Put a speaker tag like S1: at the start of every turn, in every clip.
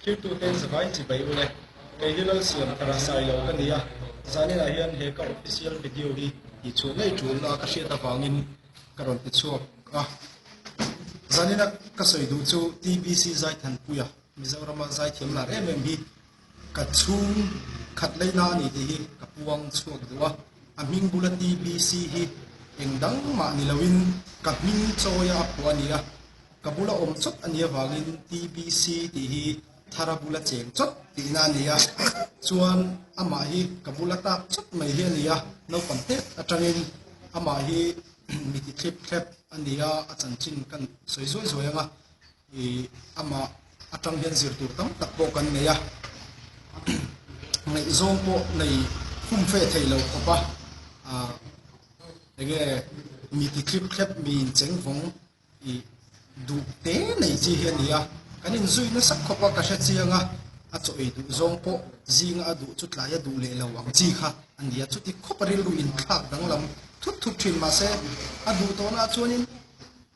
S1: thil tu ten zawai chi bai ule ke hilal siam tara sai lo kan nia zani la hian he ka official video hi I chu nei chu la ka hriat awangin karon ti chuak a zani na ka soi du chu TBC zai than puya Mizoram zai thiam la re mem hi ka chung khat leina ni ti hi ka puang chuak duwa a ming bula TBC hi engdang ma ni lawin ka ming choya puania kabula chot ania wangin TBC ti hi tharabula cheng chot ti na nia chuan ama hi kabula tak chot mai hi ania no contact atangin ama hi miti clip clip ania achanchin kan soi zoi zoi anga I ama atang hian zir tur tam tak bo kan neya ngai zong po nei phum fe thei lo khopa a ege miti clip clip min cheng vong I du te nei chi hian nia kanin zui na sak khopa ka sha chianga a choi du zong po zinga adu chutla ya du le lo wang chi kha ania chuti khoparil lu in khak dang lam thut thut thin ma se adu to na chuanin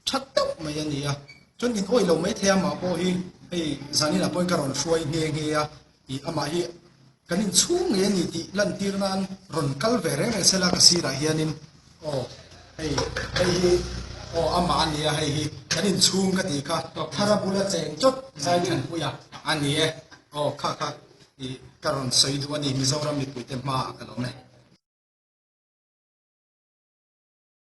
S1: that tau mai ania chon in oi lo mai thea ma po hi ei zani la poi karon hruai nge nge ya I ama hi kanin chung nge ni ti lan tir nan ron kal vere nge sela ka sira hianin o ei o ama ania hei hi kanin chung ka ti kha tharabula cheng chot zai than puya ania o kha I karon sei du ani Mizoram mi puite ma ka lo ne